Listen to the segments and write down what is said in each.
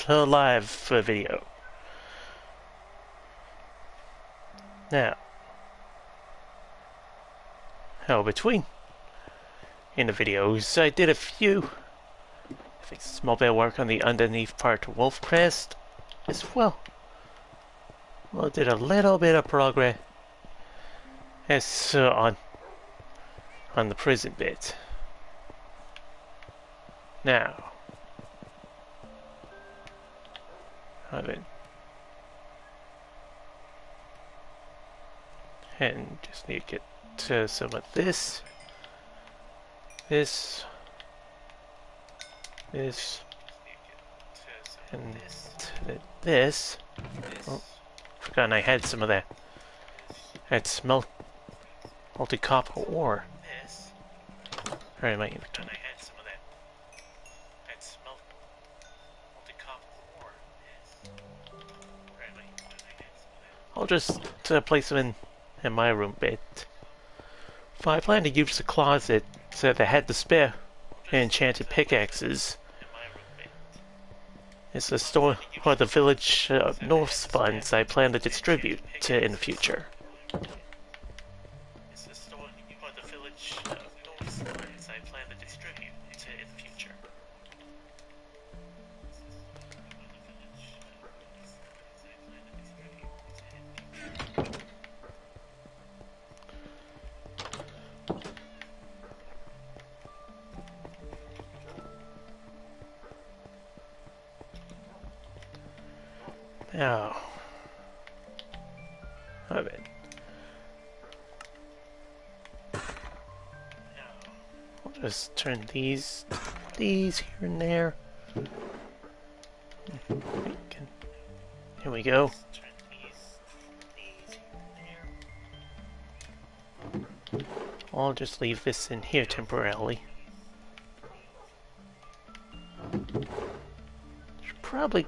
live video. Now, between in the videos, I did a few, small bit of work on the underneath part of Wolf Crest as well. Well, did a little bit of progress as on the prison bit. Now, and just need to get to some of this, and this. Oh, forgotten I had some of that. Had smelt multi-copper ore. Alright, my inventory. I'll just place them in my room bit. If I plan to use the closet that had the spare enchanted pickaxes. It's the store or the village North's funds I plan to distribute in the future. Now, I'll just turn these here and there. Here we go. I'll just leave this in here temporarily. Should probably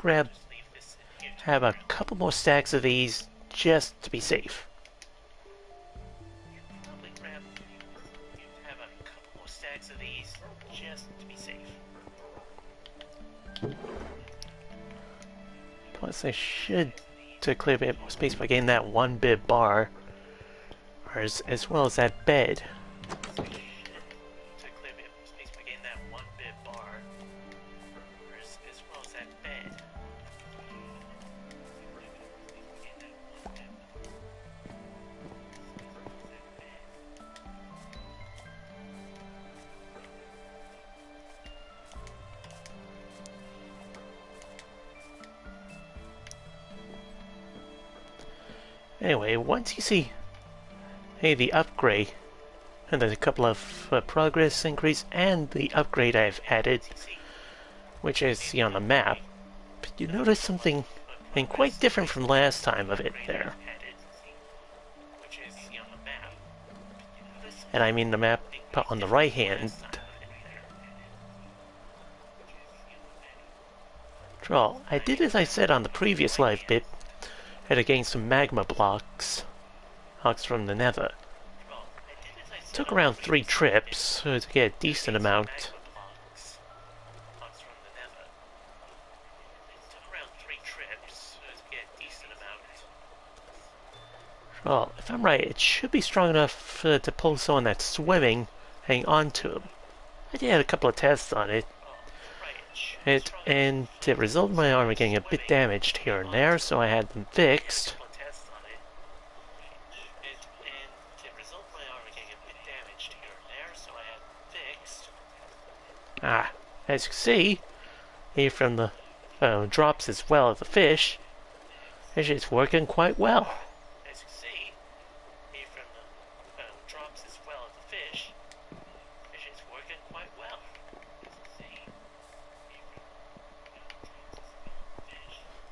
have a couple more stacks of these just to be safe. Plus I should to clear a bit more space by getting that one bit bar as well as that bed. Anyway, once you see the upgrade, and there's a couple of progress increase, and the upgrade I've added, which is on the map, but you notice something quite different from last time of it there. And I mean the map on the right hand. Well, I did as I said on the previous live bit, had to gain some magma blocks from the nether. Took around 3 trips to get a decent amount. Well, if I'm right, it should be strong enough to pull someone that's swimming, hang on to him. I did a couple of tests on it. And it resulted in my armor getting a bit damaged here and there, so I had them fixed. As you can see, here from the drops as well as the fish, it's working quite well.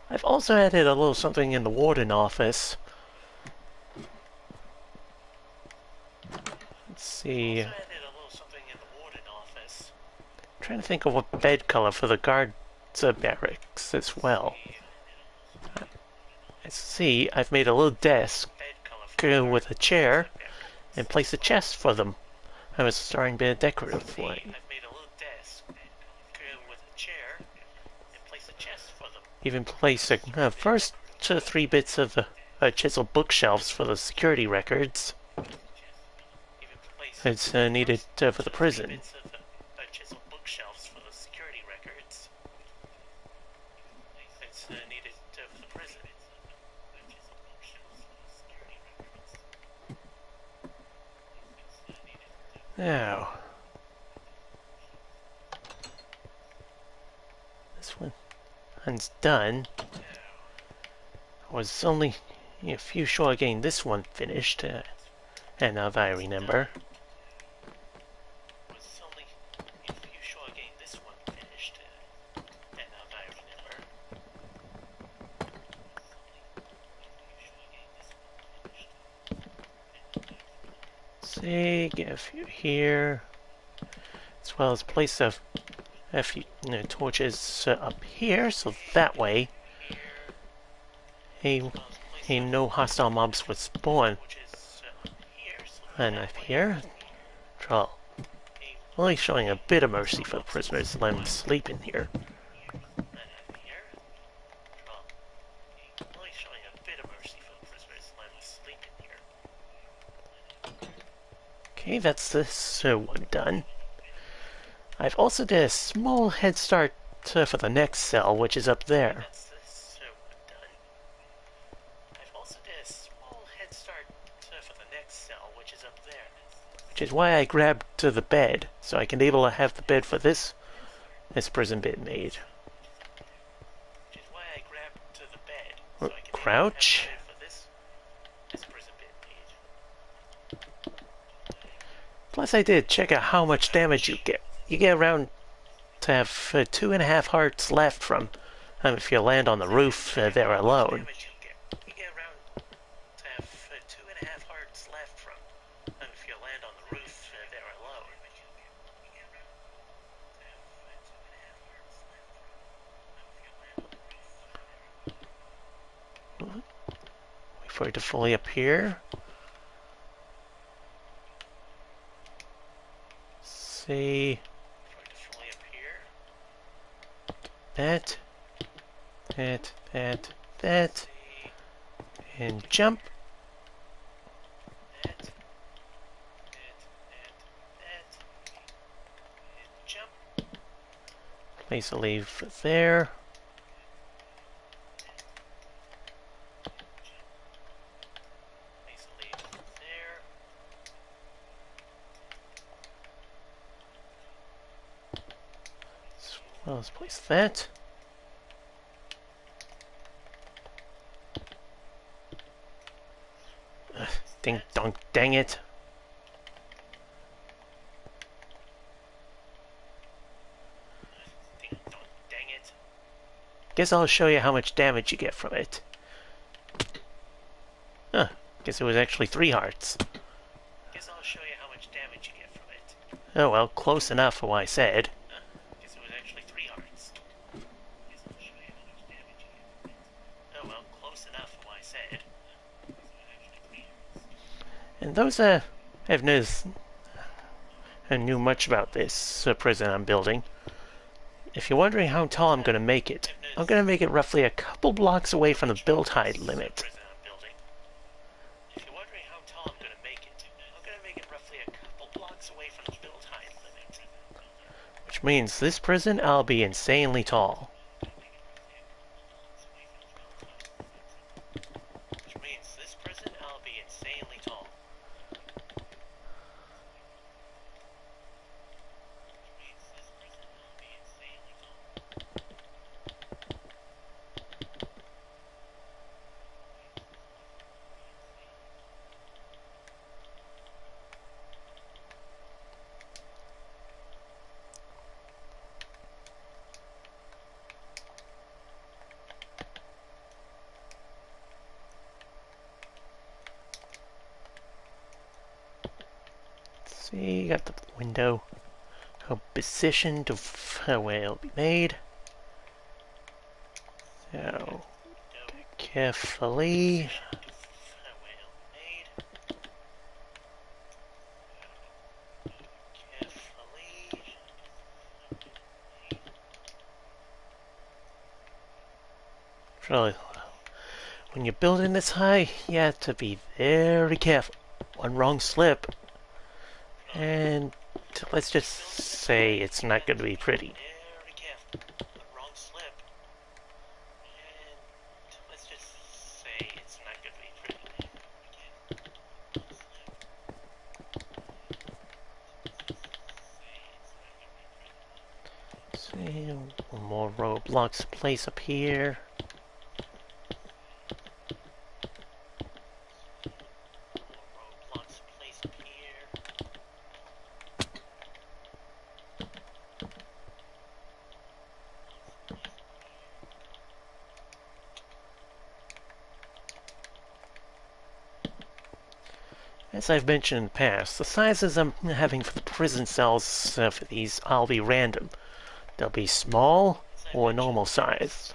I've also added a little something in the warden office. Let's see. I'm trying to think of what bed color for the guards barracks as well. Let's see, I've made a little desk with a chair and placed a chest for them. I was starting to be a decorative one. Even place the first three bits of the chiseled bookshelves for the security records. It's needed for the prison. Now, this one's done. I was only a few short of getting this one finished, and now that I remember. See, get a few here, as well as place a few torches up here, so that way no hostile mobs would spawn. And up here, troll. Only showing a bit of mercy for the prisoners, let them sleep in here. Okay, that's this one done. I've also did a small head start for the next cell, which is up there. Which is why I grabbed the bed, so I can be able to have the bed for this prison bit made. Crouch. Plus I did check out how much damage you get. You get around to have 2.5 hearts left from if you land on the roof there alone. Wait for it to fully appear. See. That. And jump. Place a leaf there. Well, let's place that. Ding dong, dang it. Guess I'll show you how much damage you get from it. Huh, guess it was actually 3 hearts. Oh well, close enough for what I said. And those have noticed and knew much about this prison I'm building. If you're wondering how tall I'm going to make it, I'm going to make it roughly a couple blocks away from the build height limit. Which means this prison I'll be insanely tall. See, got the window positioned of where it'll be made. So, carefully. Really, when you're building this high, you have to be very careful. One wrong slip, and let's just say it's not going to be pretty. See, one more roadblocks to place up here. As I've mentioned in the past, the sizes I'm having for the prison cells for these, I'll be random. They'll be small or normal size.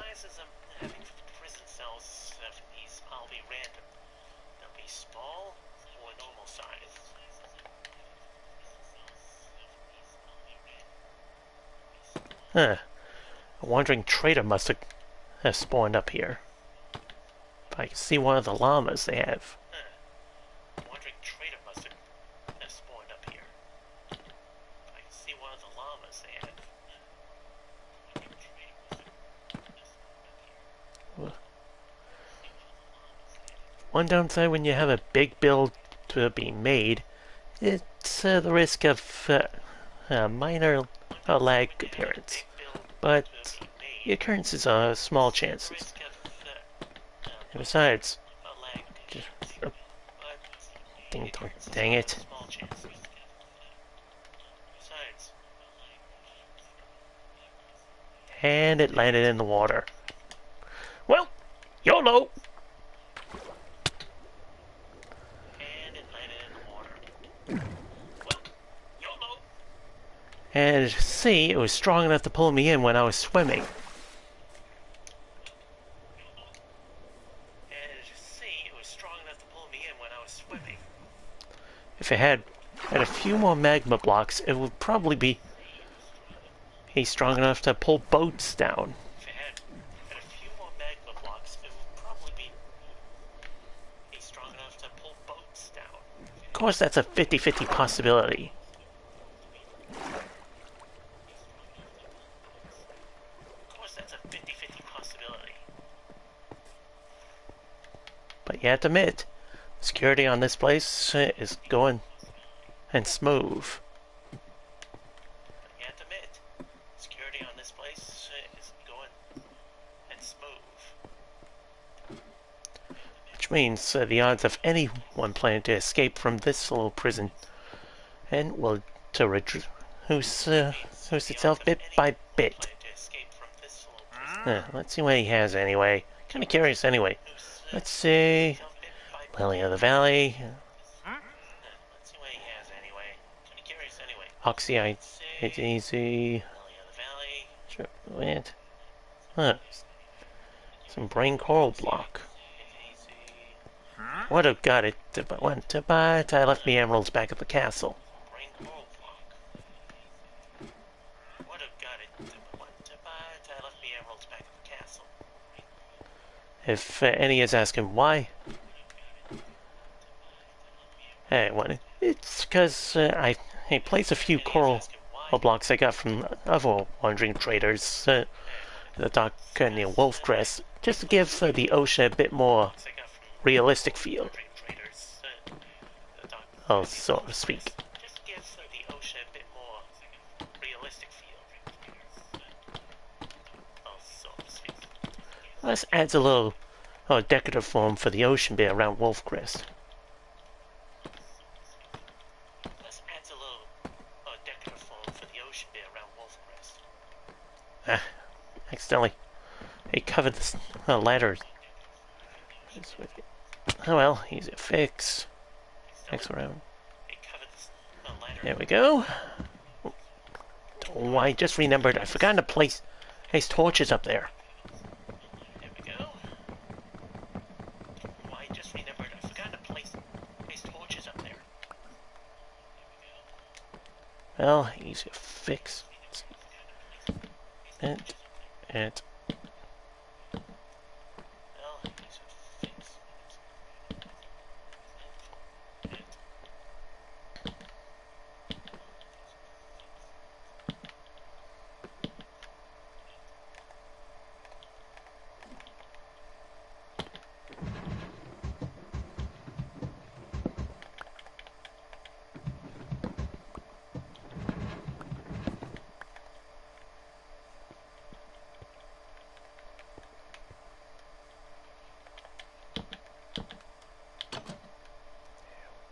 Huh. A wandering trader must have spawned up here. If I can see one of the llamas they have. One downside when you have a big build to be made, it's the risk of minor lag appearance, but the occurrences are small chances. And besides, dang it. And it landed in the water. Well, YOLO! And see, it was strong enough to pull me in when I was swimming. If it had a few more magma blocks, it would probably be strong enough to pull boats down. Of course, that's a 50-50 possibility. But you have to admit, security on this place is going and smooth. Which means the odds of anyone planning to escape from this little prison and will to reduce itself bit by bit. Let's see what he has anyway. Kind of curious anyway. Let's see. Lily of the Valley. Oxyite. It's easy. Triplet. Huh. Some brain coral block. Would have got it, but went to buy. I left me emeralds back at the castle. If any is asking why, it's because I placed a few coral blocks I got from other wandering traders, the dock near Wolfcrest, just to give the ocean a bit more realistic feel. Oh, so to speak. This adds a little decorative form for the ocean bit around Wolfcrest. Accidentally. He covered this ladder. Oh well, easy to fix. Next around. There we go. Oh, I just remembered. I forgot to place his torches up there. Well, easy to fix. And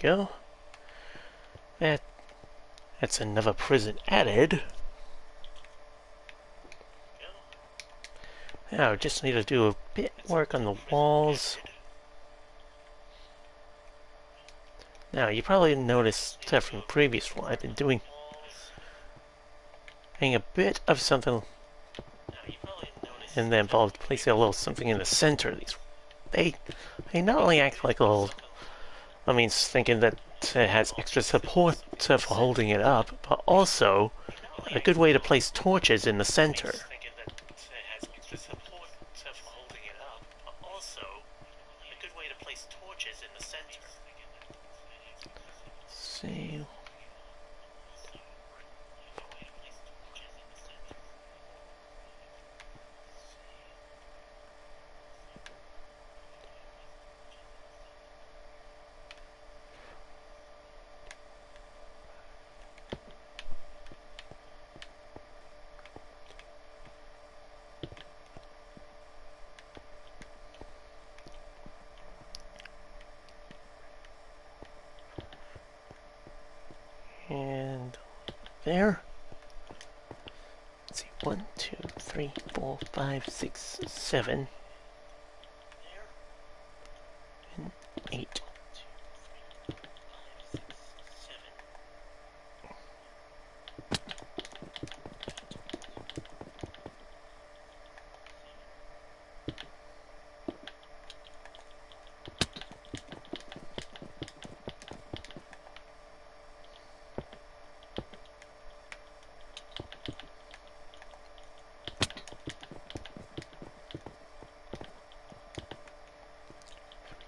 Go. That's another prison added. Now, just need to do a bit work on the walls. Now, you probably noticed from the previous one, I've been doing a bit of something, and then involved placing a little something in the center. They not only act like a little, thinking that it has extra support for holding it up, but also a good way to place torches in the center. See. And there. Let's see, 1, 2, 3, 4, 5, 6, 7, and 8.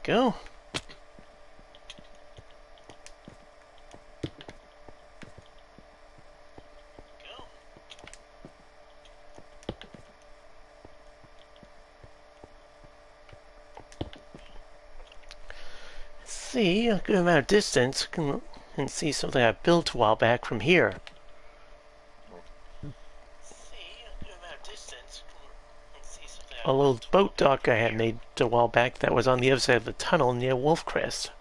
Go. See a good amount of distance and see something I built a while back from here. A little boat dock I had made a while back that was on the other side of the tunnel near Wolfcrest.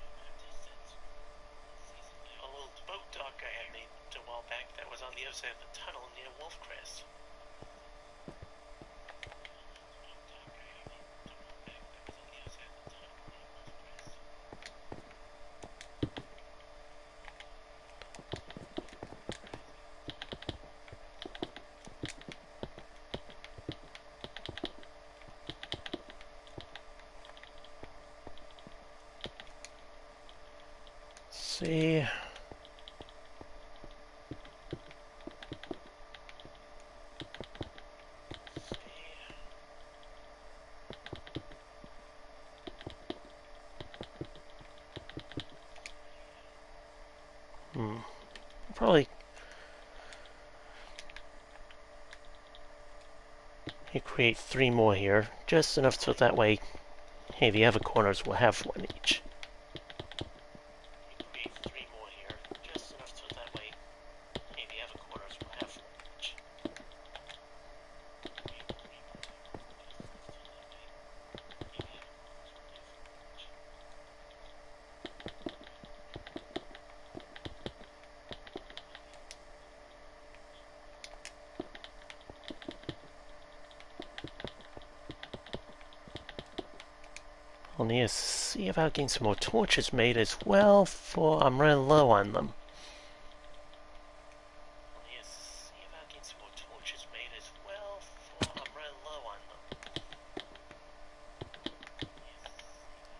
See. Probably create 3 more here, just enough so that way, hey, the other corners will have 1 each. I'll need to see about getting some more torches made as well, for I'm running low on them.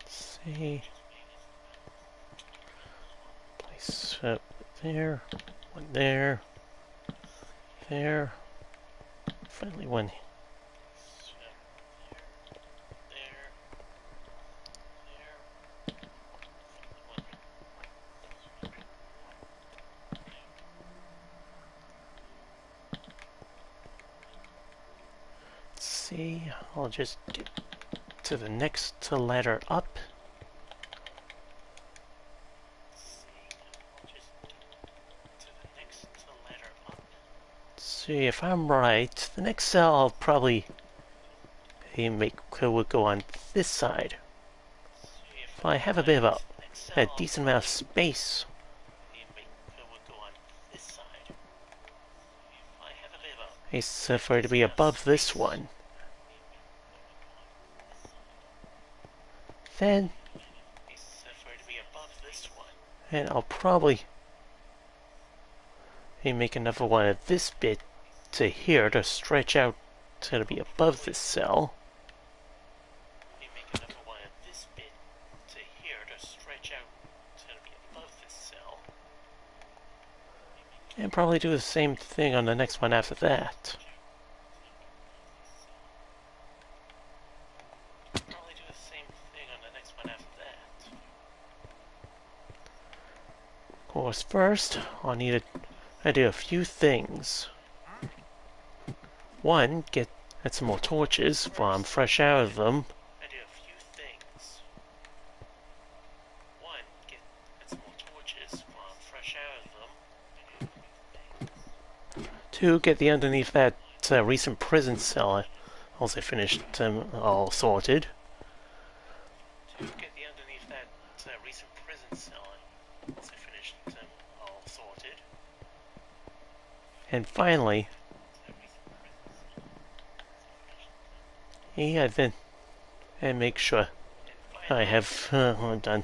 Let's see. Place up there, 1 there, there. Finally 1. Okay, I'll just get to the next ladder up. See if I'm right. The next cell I'll probably would go on this side. If I have a bit of a decent amount of space. It's for it to be above this one. Then, and I'll probably make another one of this bit to here to stretch out to be above this cell. And probably do the same thing on the next one after that. Of course, first, I'll need to do a few things. One, get some more torches while I'm fresh out of them. Two, get the underneath that recent prison cell I also finished all sorted. And finally, then make sure I have done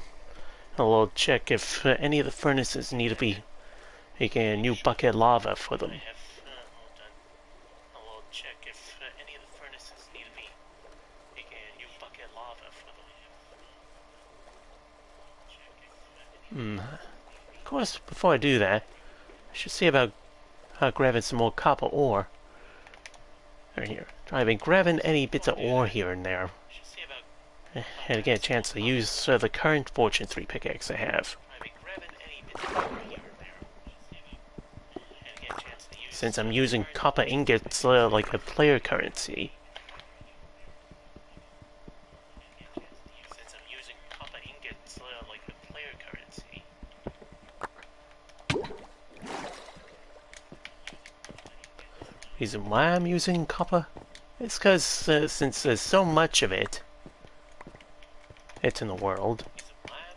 a little check if any of the furnaces need to be making a new bucket of lava for them. Of course, before I do that, I should see about grabbing some more copper ore. Right here. I've been grabbing any bits of ore here and there. And to get a chance to use the current Fortune 3 pickaxe I have. Since I'm using copper ingots like a player currency. Reason why I'm using copper? It's because since there's so much of it's in the world,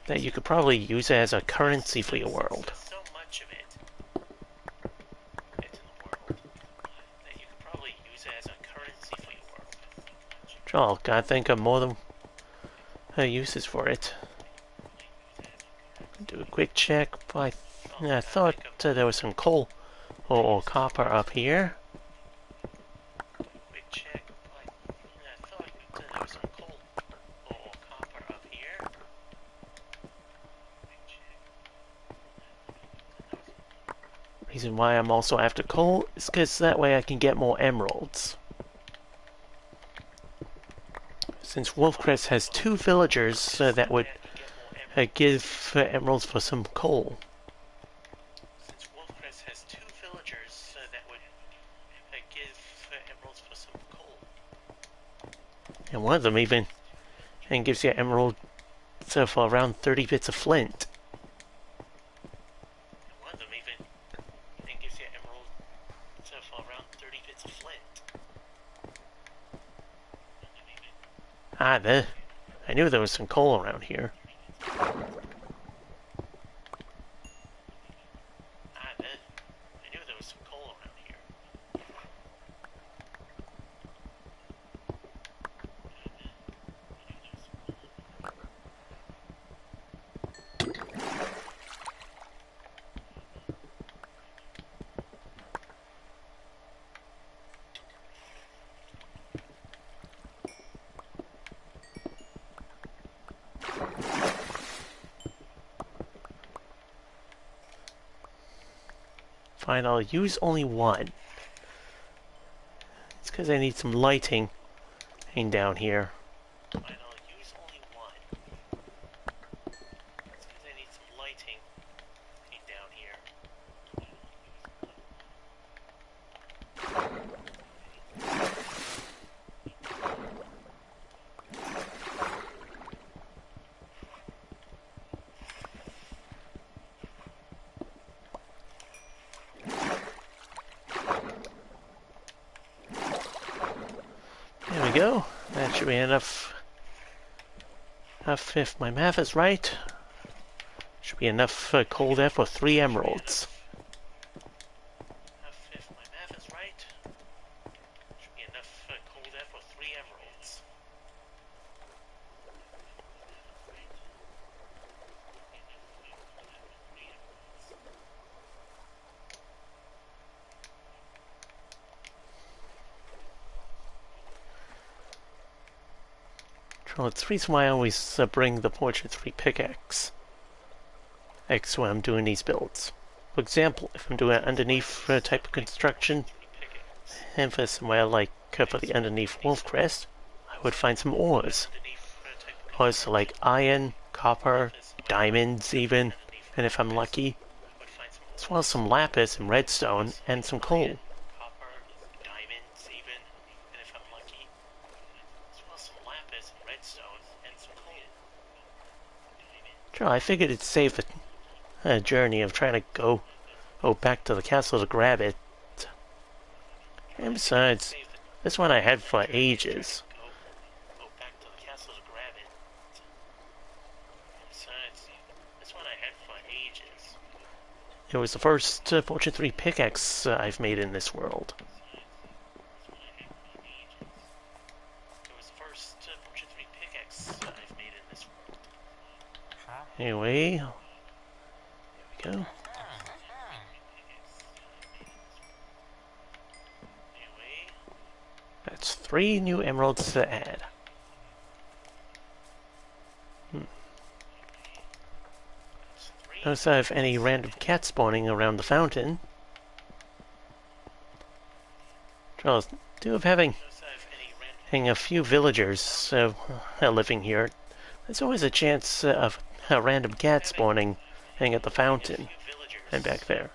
that you could probably use it as a currency for your world. Oh, gotta think of more than uses for it. Do a quick check. I thought there was some coal or copper up here. Reason why I'm also after coal is because that way I can get more emeralds. Since Wolfcrest has 2 villagers that would give emeralds for some coal. And one of them even gives you an emerald for around 30 bits of flint. Ah, I knew there was some coal around here. Fine, I'll use only one. It's because I need some lighting down here. we go. That should be enough. If my math is right, should be enough coal there for 3 emeralds. If my math is right, should be enough coal there for 3 emeralds. Well, it's the reason why I always bring the Portrait 3 pickaxe when I'm doing these builds. For example, if I'm doing an underneath type of construction, and for somewhere like for the underneath wolf crest, I would find some ores. Ores like iron, copper, diamonds even, and if I'm lucky, as well as some lapis and redstone and some coal. Sure, I figured it'd save the journey of trying to go back to the castle to grab it. And besides, this one I had for ages. It was the first Portrait 3 pickaxe I've made in this world. Anyway, here we go. That's 3 new emeralds to add. Notice I have any random cats spawning around the fountain. Charles, do of having a few villagers living here. There's always a chance of a random cat spawning at the fountain and back there.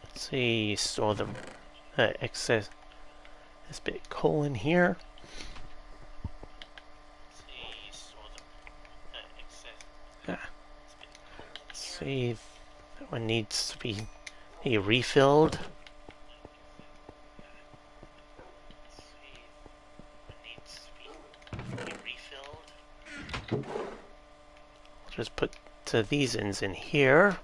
Let's see, store the excess this bit of coal in here. See, that one needs to be refilled. I'll just put these ends in here.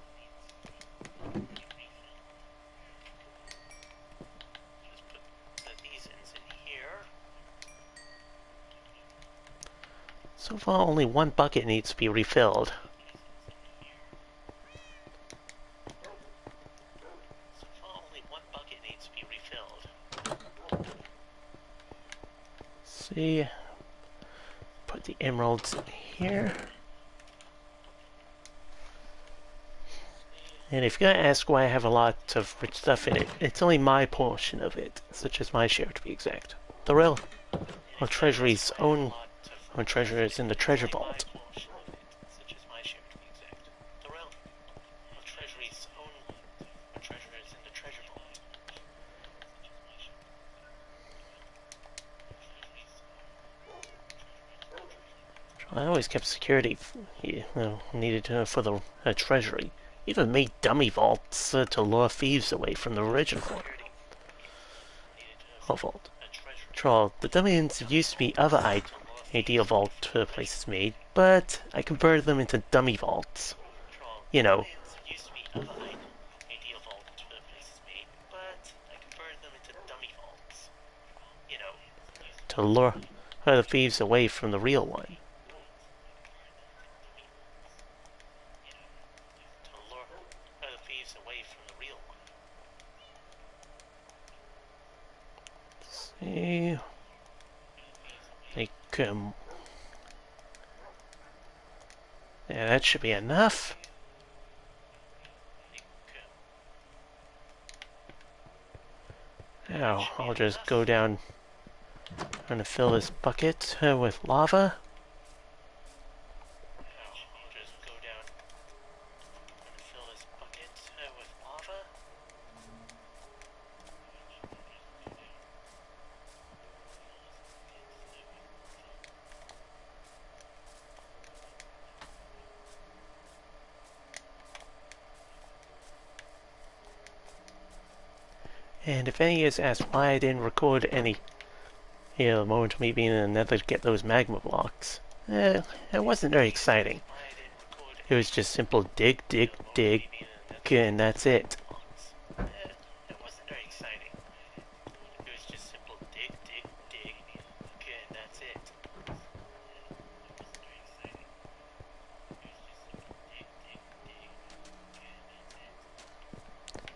So far, only 1 bucket needs to be refilled. See, put the emeralds in here. And if you're gonna ask why I have a lot of rich stuff in it, it's only my portion of it, such as my share to be exact. The real treasury's own treasure is in the treasure vault. I always kept security needed for the treasury. Even made dummy vaults to lure thieves away from the original vault. Troll, the dummy ones used to be other ideal vault places made, but I converted them into dummy vaults. You know. To lure the thieves away from the real one. See, like, yeah, that should be enough. Now, I'll just go down and fill this bucket with lava. And if any is asked why I didn't record any moment of me being in the nether to get those magma blocks, it wasn't very exciting. It was just simple dig, dig, dig, and that's it. It wasn't very exciting. It was just simple dig, dig, dig, and that's it.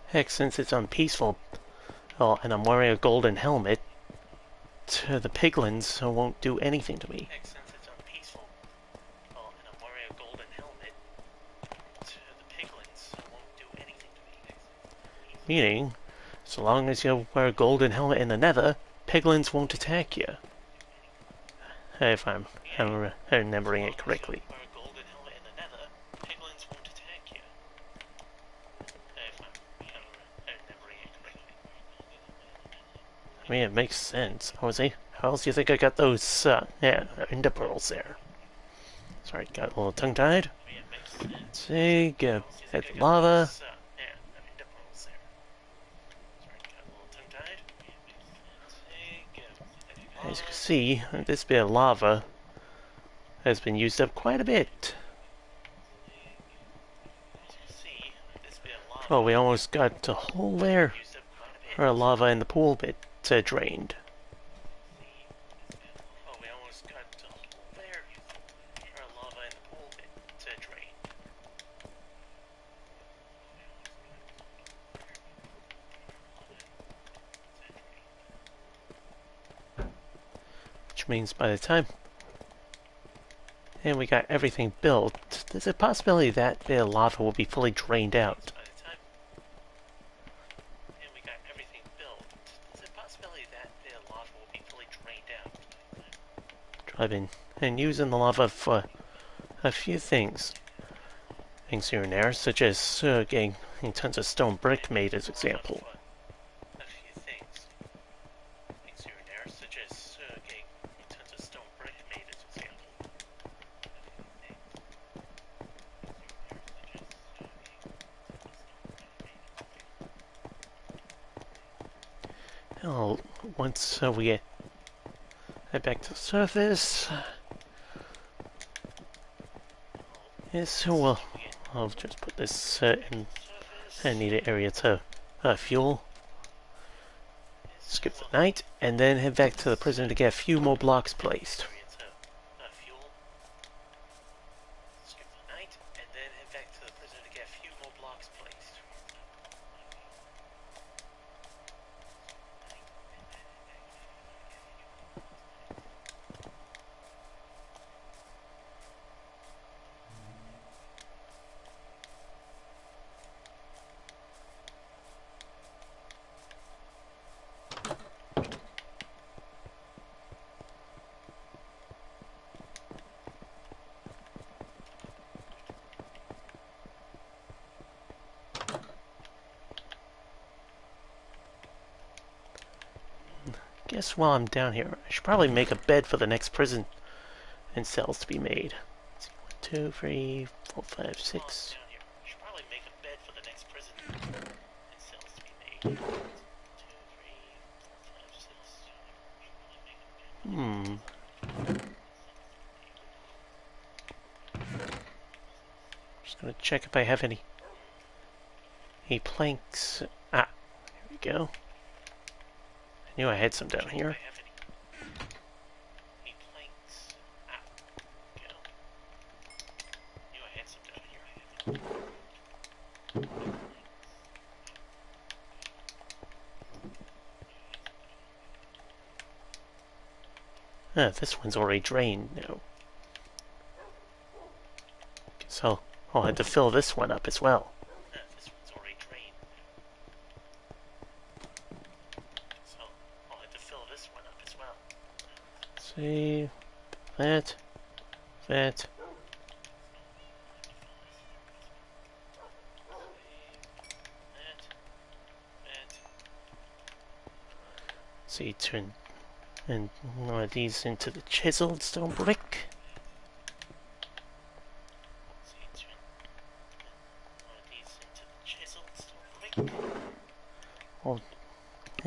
Heck, since it's unpeaceful, oh, and I'm wearing a golden helmet, the piglins won't do anything to me. Meaning, so long as you wear a golden helmet in the nether, piglins won't attack you. If I'm remembering it correctly. I mean, it makes sense. How else do you think I got those, ender pearls there? Sorry, got a little tongue-tied. Let's see, get the lava. As you can see, this bit of lava has been used up quite a bit. Oh, we almost got a whole layer of lava in the pool bit drained. Which means by the time we got everything built, there's a possibility that bit of lava will be fully drained out. I've been using the lava for a few things. Things here and there, such as getting tons of stone brick made as example. Well, once we get back to the surface, yes, so I'll just put this in a needed area to fuel. Skip the night, and then head back to the prison to get a few more blocks placed. Guess while I'm down here, I should probably make a bed for the next prison and cells to be made. Let's see, 1, 2, 3, 4, 5, 6. Just gonna check if I have any planks. Ah, here we go. I knew I had some down here. Ah, this one's already drained now. So I'll have to fill this one up as well. Let's see, that. See, turn and one of these into the chiseled stone brick.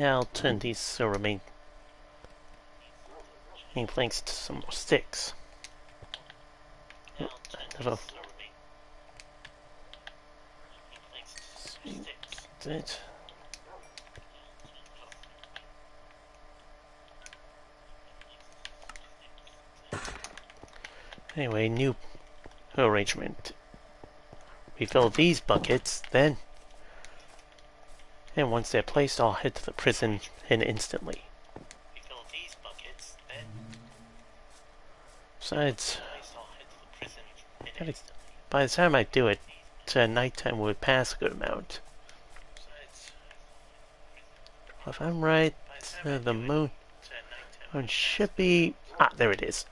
Yeah, I'll turn these remaining planks to some more sticks. Never. It. Anyway, new arrangement. We fill these buckets, then, and once they're placed, I'll head to the prison and instantly. Besides, by the time I do it, nighttime would pass a good amount. If I'm right, the moon should be... Ah, there it is.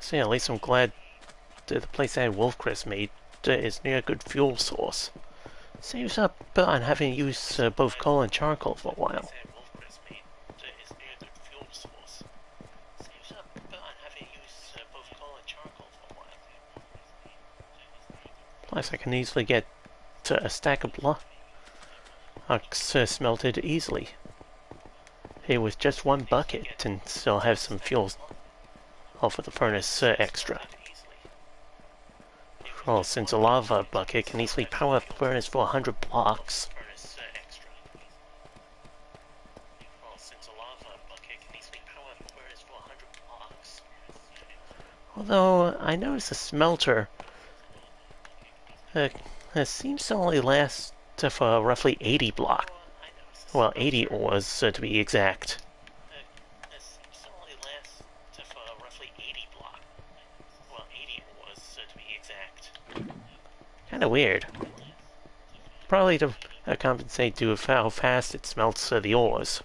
So yeah, at least I'm glad the place I had Wolfcrest made is near a good fuel source. Saves up on having to use both coal and charcoal for a while. Plus I can easily get a stack of blocks smelted easily. Hey, with just one bucket and still have some fuel for the furnace extra. Well, since a lava bucket can easily power up the furnace for 100 blocks. Although, I noticed the smelter seems to only last for roughly 80 blocks. Well, 80 ores to be exact. Kinda weird. Probably to compensate to how fast it smelts the ores.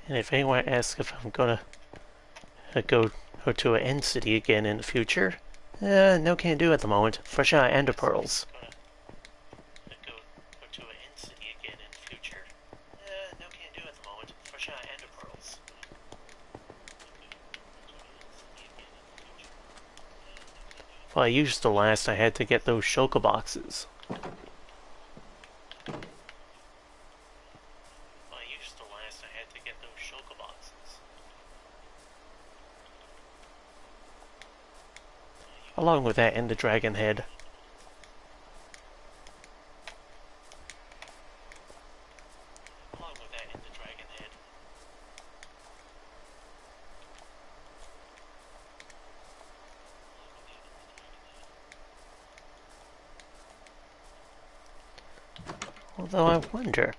And if anyone asks if I'm gonna go to an end city again in the future, no can do at the moment. Fresh out ender pearls. Well, I used the last I had to get those shulker boxes. Along with that and the dragon head. Although I wonder,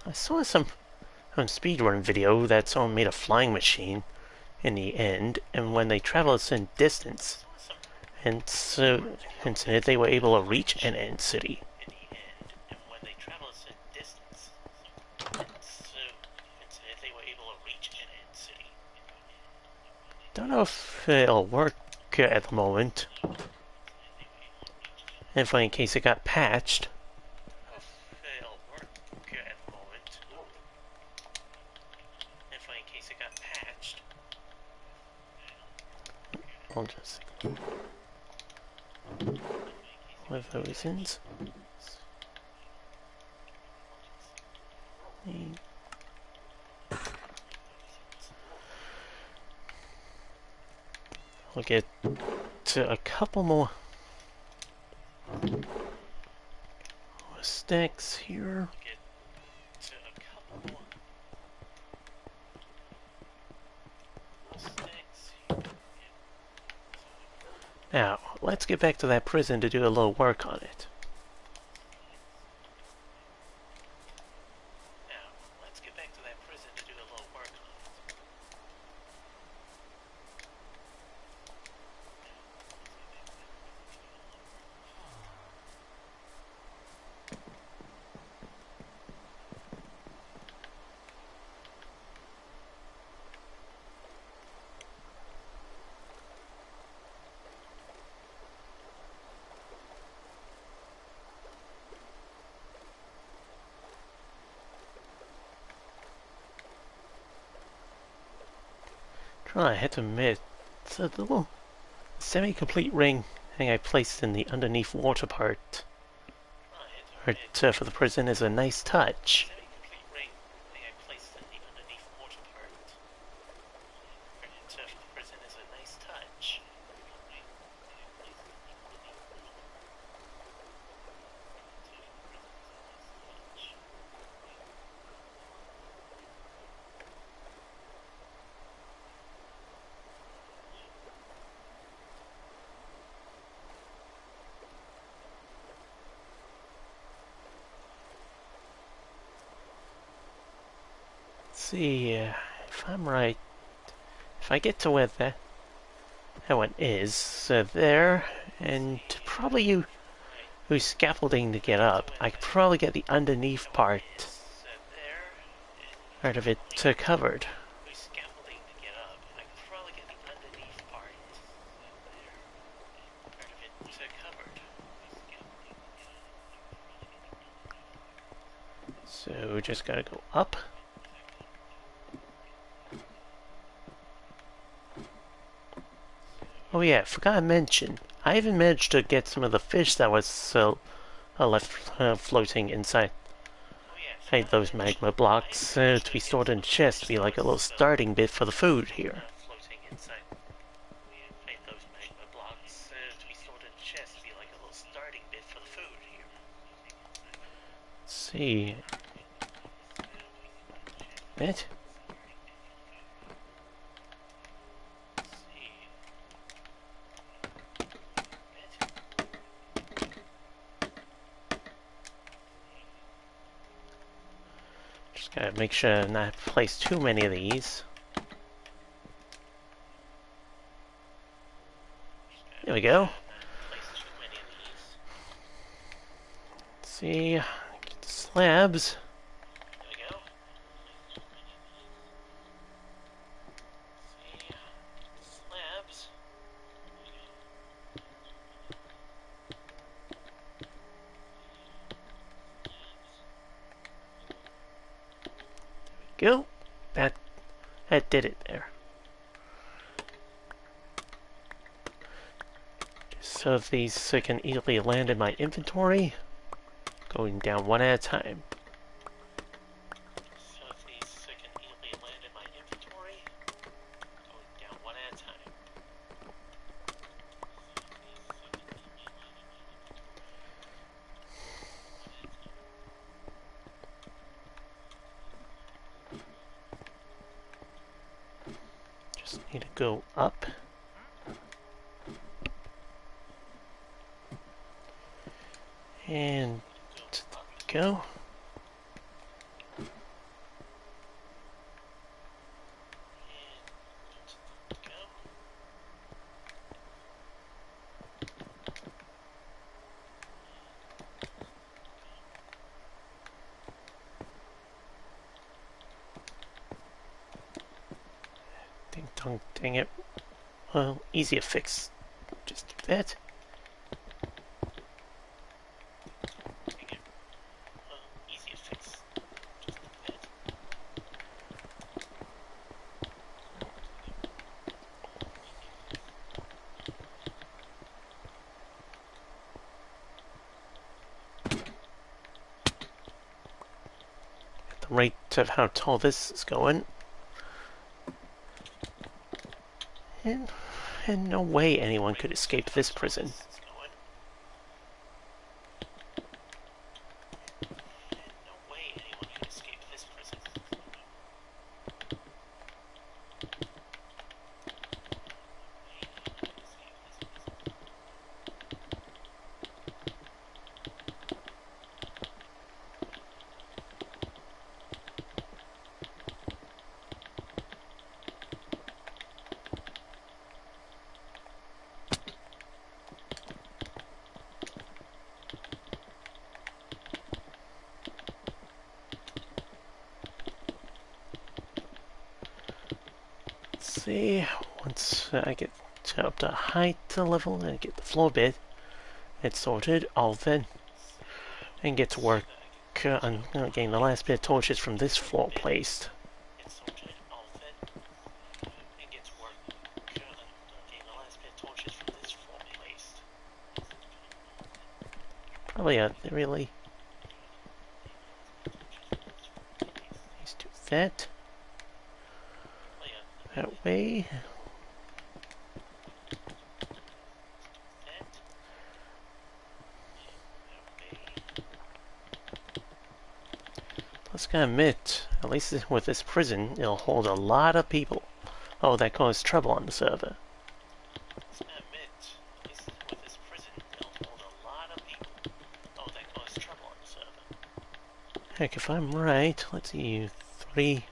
I saw some speedrun video that someone made a flying machine in the end, and when they travel a certain distance, and so they were able to reach an end city. Don't know if it'll work at the moment. If in case it got patched. I'll just with the reasons. I'll get to a couple more stacks here. Now, let's get back to that prison to do a little work on it. I had to admit, it's a little semi-complete ring thing I placed in the underneath water part for the prison is a nice touch. See, if I'm right, if I get to where that one is, there, and probably you who's scaffolding to get up, I could probably get the underneath part of it covered. So just gotta go up. Oh yeah, forgot to mention, I even managed to get some of the fish that was left floating inside those magma blocks to be stored in chests to be like a little starting bit for the food here. Let's see. It? Gotta make sure not place too many of these. There we go. Let's see, get the slabs. Go. That did it there. Just so these can easily land in my inventory. Going down one at a time. Need to go up. And go. Ding dong, dang it. Well, easier fix. Just do that. At the rate of how tall this is going. And no way anyone could escape this prison. see, once I get up to height level and get the floor bed it's sorted, I'll then get to work on getting the last bit of torches from this floor placed. Probably really let's do that way. Let's gotta admit, at least with this prison, it'll hold a lot of people. Oh, that caused trouble on the server. Heck, if I'm right, let's see, 3,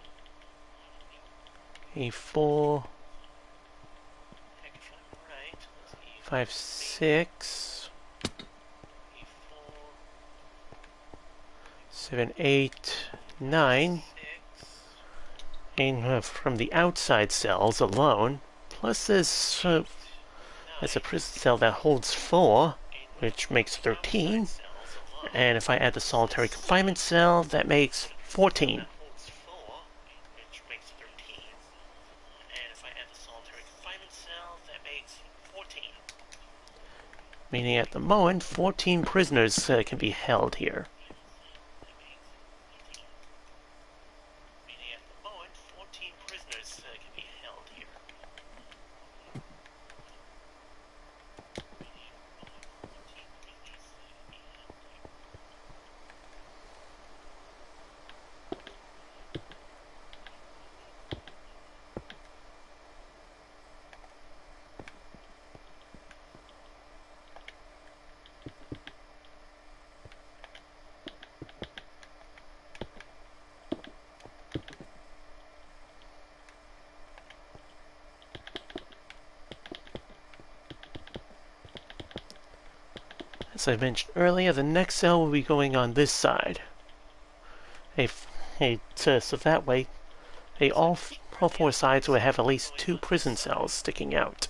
a 4, 5, 6, 7, 8, 9, and from the outside cells alone, plus there's a prison cell that holds 4, which makes 13, and if I add the solitary confinement cell, that makes 14. Meaning at the moment, 14 prisoners can be held here. As I mentioned earlier, the next cell will be going on this side. So that way, all 4 sides will have at least 2 prison cells sticking out.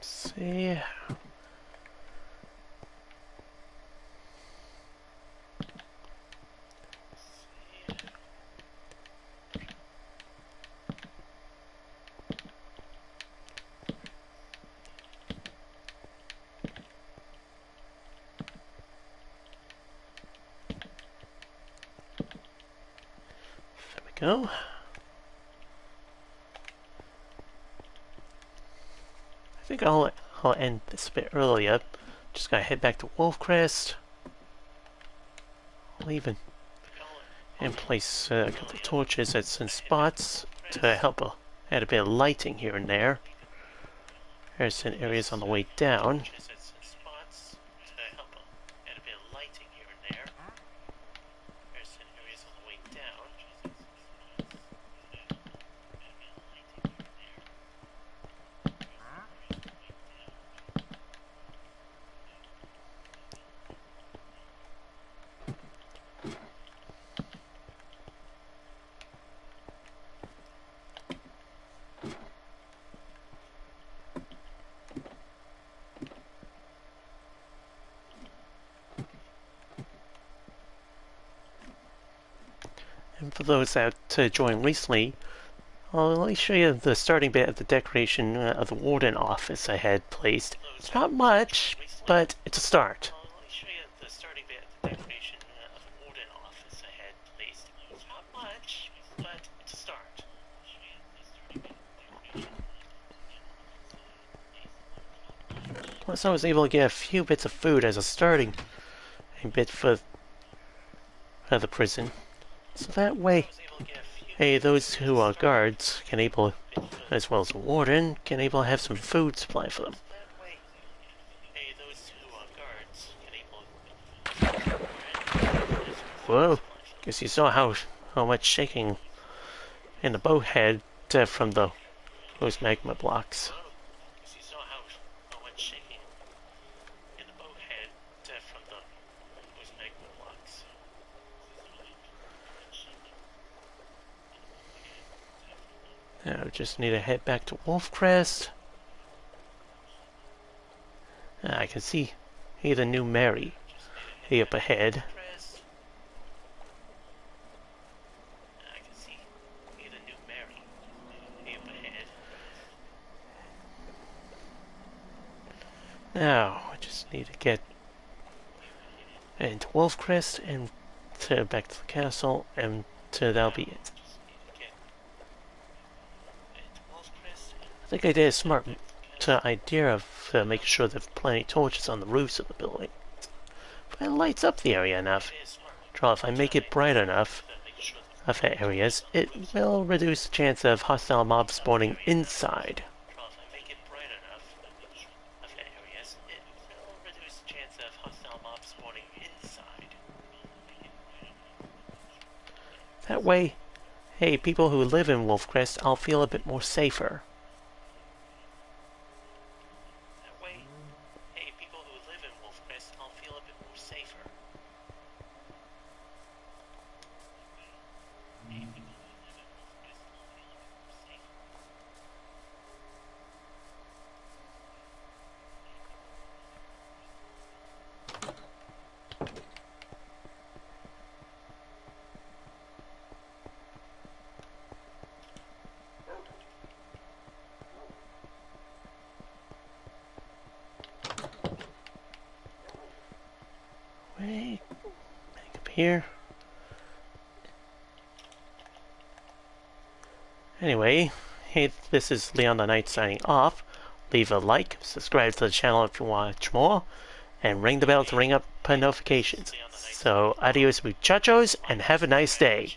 See. There we go. I think I'll end this a bit earlier. Just gotta head back to Wolfcrest. I'll even place a couple of torches at some spots to help add a bit of lighting here and there. There's some areas on the way down. and for those that joined recently, let me show you the starting bit of the decoration of the warden office I had placed. It's not much, but it's a start. Plus, I was able to get a few bits of food as a starting bit for the prison. So that way, hey, those who are guards can able, as well as the warden, can able to have some food supply for them. Whoa, guess you saw how much shaking in the boat had from those magma blocks. Now, just need to head back to Wolfcrest. I can see the new Mary up ahead. Now, I just need to get into Wolfcrest and back to the castle, and that'll be it. I think I did a smart idea of making sure there's plenty of torches on the roofs of the building. But it lights up the area enough. If I make it bright enough of areas, it will reduce the chance of hostile mobs spawning inside. That way, hey, people who live in Wolfcrest, I'll feel a bit more safer. Back up here. Anyway, hey, this is Leon the Knight signing off. Leave a like, subscribe to the channel if you want to watch more, and ring the bell to ring up notifications. So, adios muchachos, and have a nice day.